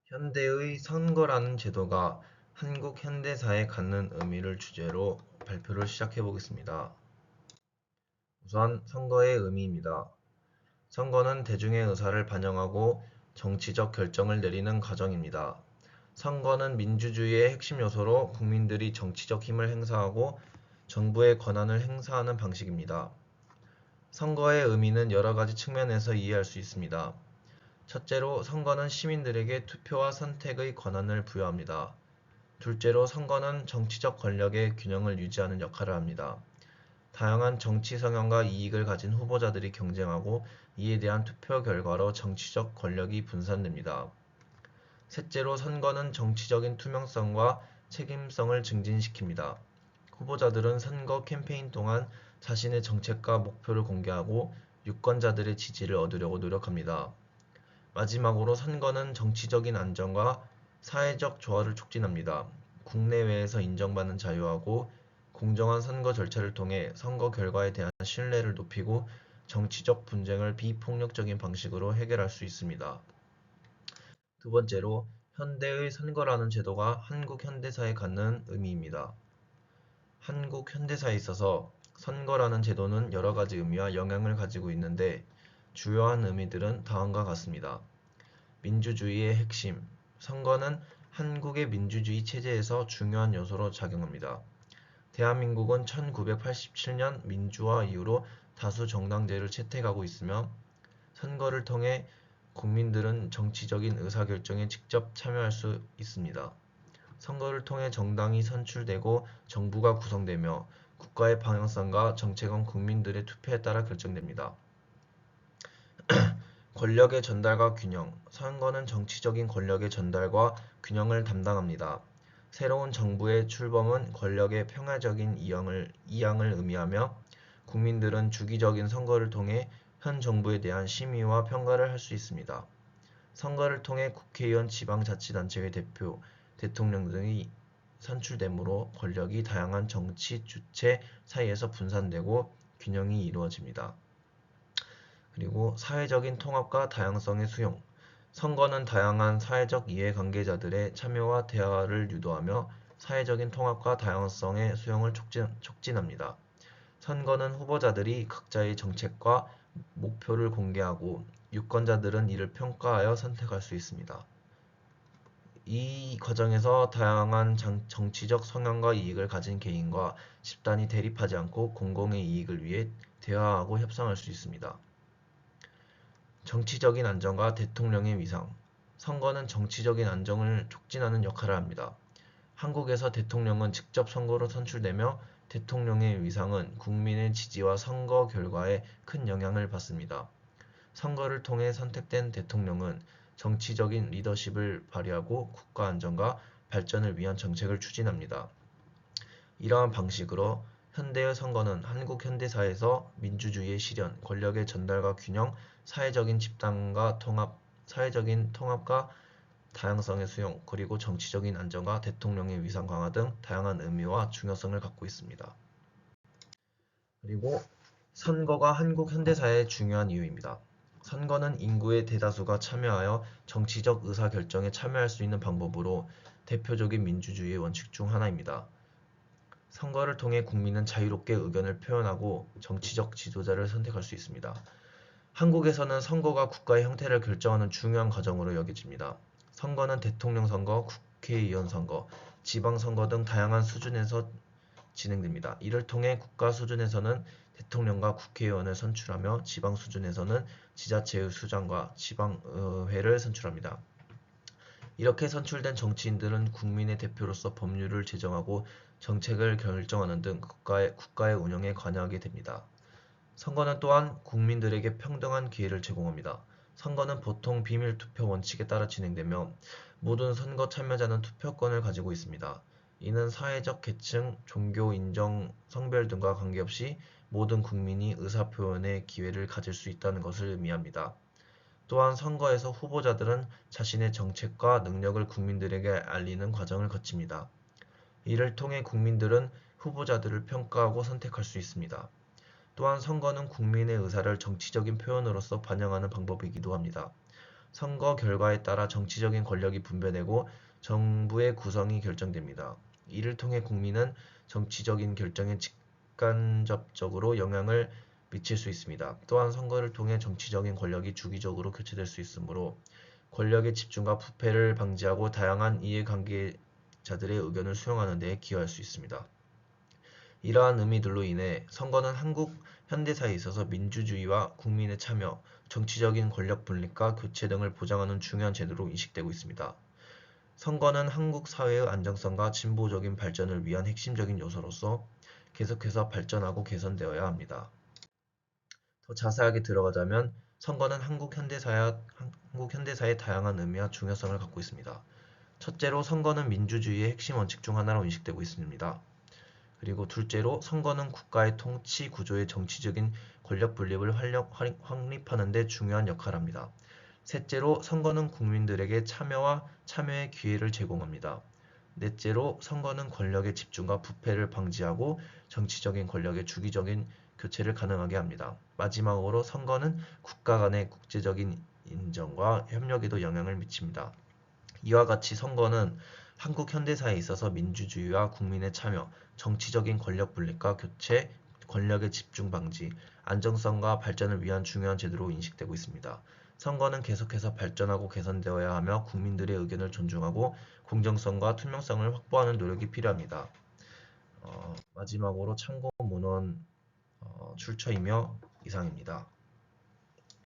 현대의 선거라는 제도가 한국 현대사에 갖는 의미를 주제로 발표를 시작해 보겠습니다. 우선 선거의 의미입니다. 선거는 대중의 의사를 반영하고 정치적 결정을 내리는 과정입니다. 선거는 민주주의의 핵심 요소로 국민들이 정치적 힘을 행사하고 정부의 권한을 행사하는 방식입니다. 선거의 의미는 여러 가지 측면에서 이해할 수 있습니다. 첫째로 선거는 시민들에게 투표와 선택의 권한을 부여합니다. 둘째로 선거는 정치적 권력의 균형을 유지하는 역할을 합니다. 다양한 정치 성향과 이익을 가진 후보자들이 경쟁하고 이에 대한 투표 결과로 정치적 권력이 분산됩니다. 셋째로 선거는 정치적인 투명성과 책임성을 증진시킵니다. 후보자들은 선거 캠페인 동안 자신의 정책과 목표를 공개하고 유권자들의 지지를 얻으려고 노력합니다. 마지막으로 선거는 정치적인 안정과 사회적 조화를 촉진합니다. 국내외에서 인정받는 자유하고 공정한 선거 절차를 통해 선거 결과에 대한 신뢰를 높이고 정치적 분쟁을 비폭력적인 방식으로 해결할 수 있습니다. 두 번째로, 현대의 선거라는 제도가 한국 현대사에 갖는 의미입니다. 한국 현대사에 있어서 선거라는 제도는 여러 가지 의미와 영향을 가지고 있는데 주요한 의미들은 다음과 같습니다. 민주주의의 핵심, 선거는 한국의 민주주의 체제에서 중요한 요소로 작용합니다. 대한민국은 1987년 민주화 이후로 다수 정당제를 채택하고 있으며 선거를 통해 국민들은 정치적인 의사결정에 직접 참여할 수 있습니다. 선거를 통해 정당이 선출되고 정부가 구성되며 국가의 방향성과 정책은 국민들의 투표에 따라 결정됩니다. 권력의 전달과 균형, 선거는 정치적인 권력의 전달과 균형을 담당합니다. 새로운 정부의 출범은 권력의 평화적인 이양을 의미하며 국민들은 주기적인 선거를 통해 현 정부에 대한 심의와 평가를 할 수 있습니다. 선거를 통해 국회의원, 지방자치단체의 대표, 대통령 등이 선출되므로 권력이 다양한 정치 주체 사이에서 분산되고 균형이 이루어집니다. 그리고 사회적인 통합과 다양성의 수용. 선거는 다양한 사회적 이해관계자들의 참여와 대화를 유도하며 사회적인 통합과 다양성의 수용을 촉진합니다. 선거는 후보자들이 각자의 정책과 목표를 공개하고 유권자들은 이를 평가하여 선택할 수 있습니다. 이 과정에서 다양한 정치적 성향과 이익을 가진 개인과 집단이 대립하지 않고 공공의 이익을 위해 대화하고 협상할 수 있습니다. 정치적인 안정과 대통령의 위상. 선거는 정치적인 안정을 촉진하는 역할을 합니다. 한국에서 대통령은 직접 선거로 선출되며 대통령의 위상은 국민의 지지와 선거 결과에 큰 영향을 받습니다. 선거를 통해 선택된 대통령은 정치적인 리더십을 발휘하고 국가 안정과 발전을 위한 정책을 추진합니다. 이러한 방식으로 현대의 선거는 한국 현대사에서 민주주의의 실현, 권력의 전달과 균형, 사회적인 통합과 다양성의 수용, 그리고 정치적인 안정과 대통령의 위상 강화 등 다양한 의미와 중요성을 갖고 있습니다. 그리고 선거가 한국 현대사의 중요한 이유입니다. 선거는 인구의 대다수가 참여하여 정치적 의사결정에 참여할 수 있는 방법으로 대표적인 민주주의의 원칙 중 하나입니다. 선거를 통해 국민은 자유롭게 의견을 표현하고 정치적 지도자를 선택할 수 있습니다. 한국에서는 선거가 국가의 형태를 결정하는 중요한 과정으로 여겨집니다. 선거는 대통령 선거, 국회의원 선거, 지방선거 등 다양한 수준에서 진행됩니다. 이를 통해 국가 수준에서는 대통령과 국회의원을 선출하며 지방 수준에서는 지자체의 수장과 지방의회를 선출합니다. 이렇게 선출된 정치인들은 국민의 대표로서 법률을 제정하고 정책을 결정하는 등 국가의 운영에 관여하게 됩니다. 선거는 또한 국민들에게 평등한 기회를 제공합니다. 선거는 보통 비밀투표 원칙에 따라 진행되며 모든 선거 참여자는 투표권을 가지고 있습니다. 이는 사회적 계층, 종교, 인종, 성별 등과 관계없이 모든 국민이 의사표현의 기회를 가질 수 있다는 것을 의미합니다. 또한 선거에서 후보자들은 자신의 정책과 능력을 국민들에게 알리는 과정을 거칩니다. 이를 통해 국민들은 후보자들을 평가하고 선택할 수 있습니다. 또한 선거는 국민의 의사를 정치적인 표현으로서 반영하는 방법이기도 합니다. 선거 결과에 따라 정치적인 권력이 분배되고 정부의 구성이 결정됩니다. 이를 통해 국민은 정치적인 결정에 직간접적으로 영향을 미칠 수 있습니다. 또한 선거를 통해 정치적인 권력이 주기적으로 교체될 수 있으므로 권력의 집중과 부패를 방지하고 다양한 이해관계자들의 의견을 수용하는 데 기여할 수 있습니다. 이러한 의미들로 인해 선거는 한국 현대사에 있어서 민주주의와 국민의 참여, 정치적인 권력 분립과 교체 등을 보장하는 중요한 제도로 인식되고 있습니다. 선거는 한국 사회의 안정성과 진보적인 발전을 위한 핵심적인 요소로서 계속해서 발전하고 개선되어야 합니다. 더 자세하게 들어가자면 선거는 한국 현대사의 다양한 의미와 중요성을 갖고 있습니다. 첫째로 선거는 민주주의의 핵심 원칙 중 하나로 인식되고 있습니다. 그리고 둘째로 선거는 국가의 통치 구조의 정치적인 권력 분립을 확립하는 데 중요한 역할을 합니다. 셋째로 선거는 국민들에게 참여와 참여의 기회를 제공합니다. 넷째로 선거는 권력의 집중과 부패를 방지하고 정치적인 권력의 주기적인 교체를 가능하게 합니다. 마지막으로 선거는 국가 간의 국제적인 인정과 협력에도 영향을 미칩니다. 이와 같이 선거는 한국 현대사에 있어서 민주주의와 국민의 참여, 정치적인 권력 분립과 교체, 권력의 집중 방지, 안정성과 발전을 위한 중요한 제도로 인식되고 있습니다. 선거는 계속해서 발전하고 개선되어야 하며 국민들의 의견을 존중하고 공정성과 투명성을 확보하는 노력이 필요합니다. 마지막으로 참고 문헌 출처이며 이상입니다.